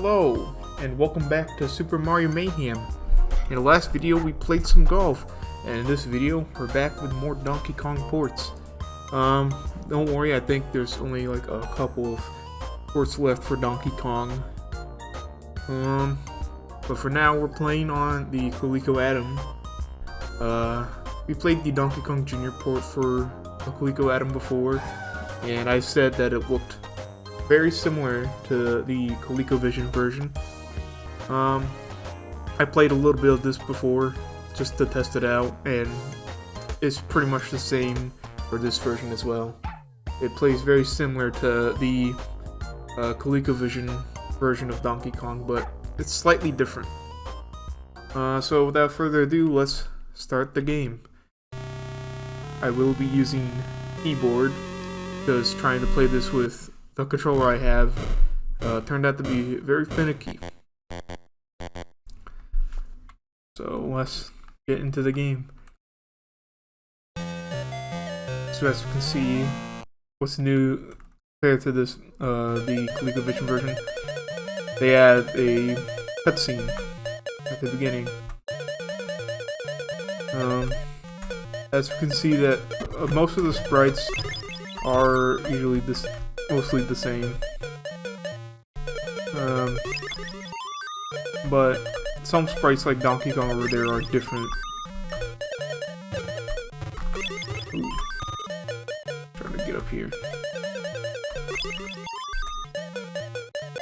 Hello, and welcome back to Super Mario Mayhem. In the last video we played some golf, and in this video we're back with more Donkey Kong ports. Don't worry, I think there's only like a couple of ports left for Donkey Kong. But for now we're playing on the Coleco Atom. We played the Donkey Kong Jr. port for the Coleco Atom before, and I said that it looked very similar to the ColecoVision version. I played a little bit of this before just to test it out, and it's pretty much the same for this version as well. It plays very similar to the ColecoVision version of Donkey Kong, but it's slightly different. So without further ado, let's start the game. I will be using keyboard because trying to play this with the controller I have turned out to be very finicky. So let's get into the game. So as you can see, what's new compared to this the ColecoVision version, they add a cutscene at the beginning. As you can see that most of the sprites are usually mostly the same. But some sprites like Donkey Kong over there are different. Ooh. Trying to get up here.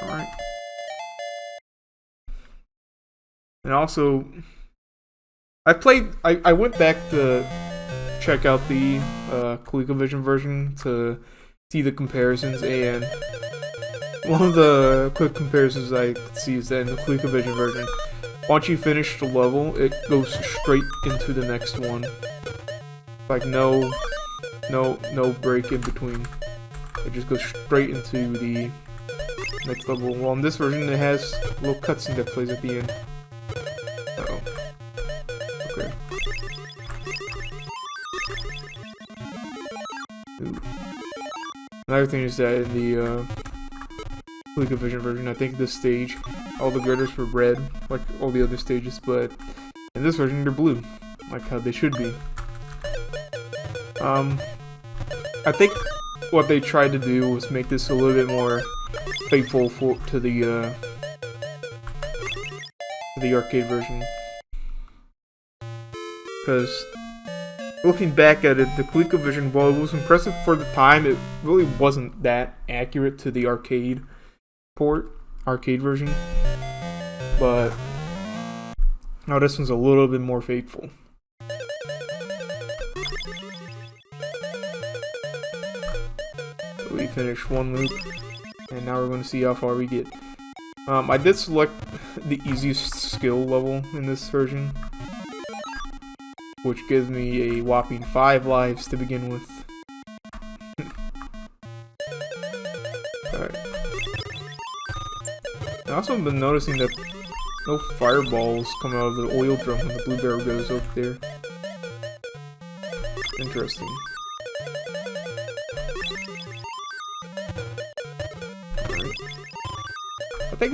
Alright. And also, I went back to check out the ColecoVision version to see the comparisons, and one of the quick comparisons I could see is that in the ColecoVision version, once you finish the level, it goes straight into the next one. Like no break in between. It just goes straight into the next level. Well, in this version, it has a little cutscene that plays at the end. Uh-oh. Okay. Ooh. Another thing is that in the ColecoVision version, I think this stage, all the girders were red, like all the other stages, but in this version they're blue, like how they should be. I think what they tried to do was make this a little bit more faithful to the arcade version, because looking back at it, the ColecoVision, while it was impressive for the time, it really wasn't that accurate to the arcade version. But now this one's a little bit more faithful. So we finished one loop, and now we're going to see how far we get. I did select the easiest skill level in this version, which gives me a whopping 5 lives to begin with. Alright. I've also been noticing that no fireballs come out of the oil drum when the blue barrel goes up there. Interesting. Alright. I think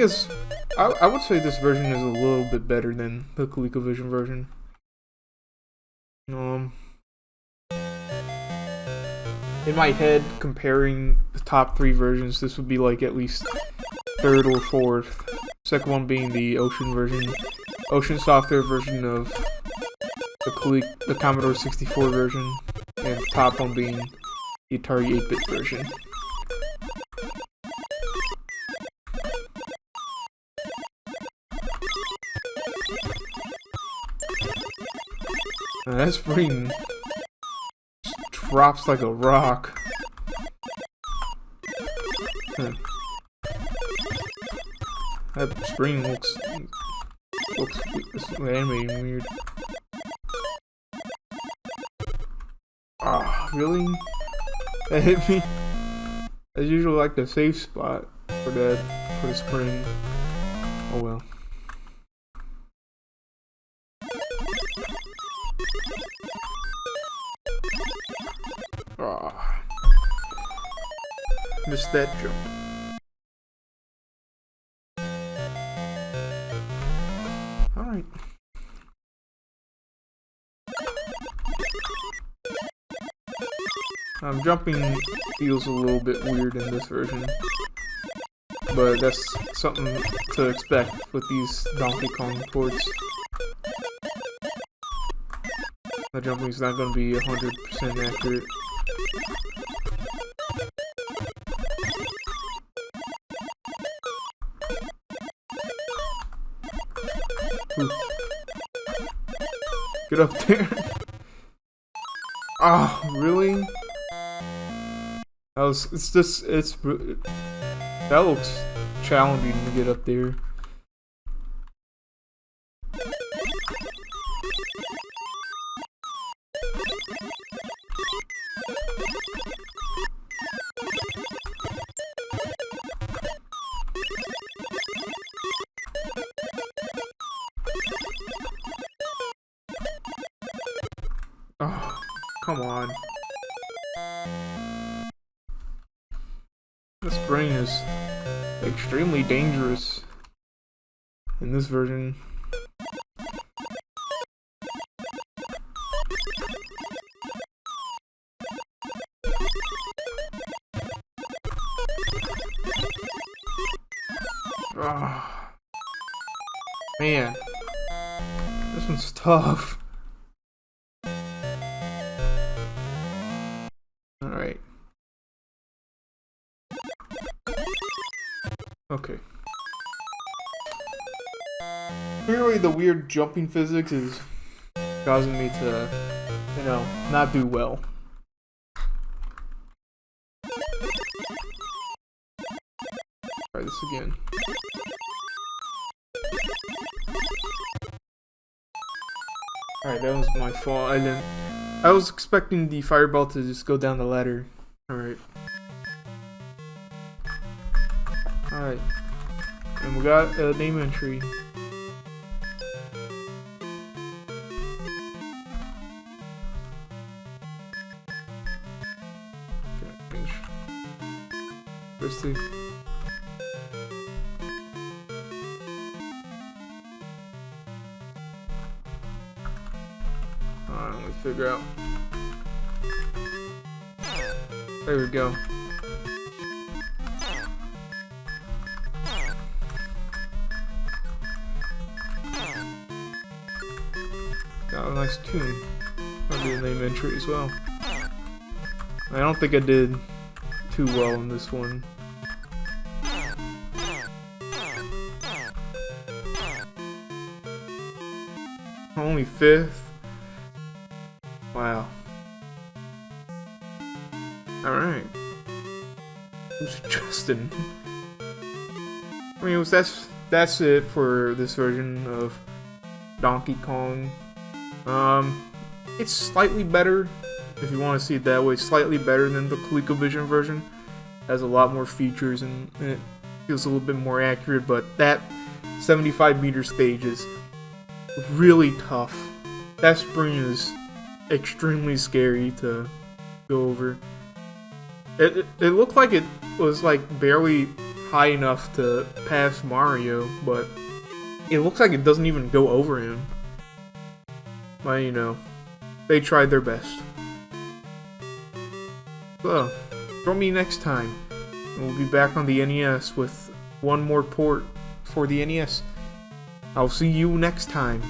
I would say this version is a little bit better than the ColecoVision version. In my head, comparing the top 3 versions, this would be like at least 3rd or 4th. Second one being the Ocean software version of the Commodore 64 version, and top one being the Atari 8-bit version. That spring drops like a rock. That spring looks animating weird. Ah, really? That hit me. That's usually like the safe spot for the spring. Oh well. Ah, missed that jump. Alright. Jumping feels a little bit weird in this version, but that's something to expect with these Donkey Kong ports. The jumping's not going to be 100% accurate. Ooh. Get up there. Oh, really? That looks challenging to get up there. Oh, come on. This brain is extremely dangerous in this version. Oh, man, this one's tough. Alright. Okay. Clearly the weird jumping physics is causing me to, you know, not do well. Try this again. Alright, that was my fault. I was expecting the fireball to just go down the ladder. Alright. Alright. And we got a name entry. Okay, first thing. Alright, let me figure out. There we go. Got a nice tune. I'll do the name entry as well. I don't think I did too well in this one. Only 5th? Wow. Alright. Who's Justin? I mean, that's it for this version of Donkey Kong. It's slightly better, if you want to see it that way, slightly better than the ColecoVision version. Has a lot more features and it feels a little bit more accurate, but that 75-meter stage is really tough. That spring is extremely scary to go over. It looked like it was like barely high enough to pass Mario, but it looks like it doesn't even go over him. But you know, they tried their best. So, join me next time. We'll be back on the NES with one more port for the NES. I'll see you next time.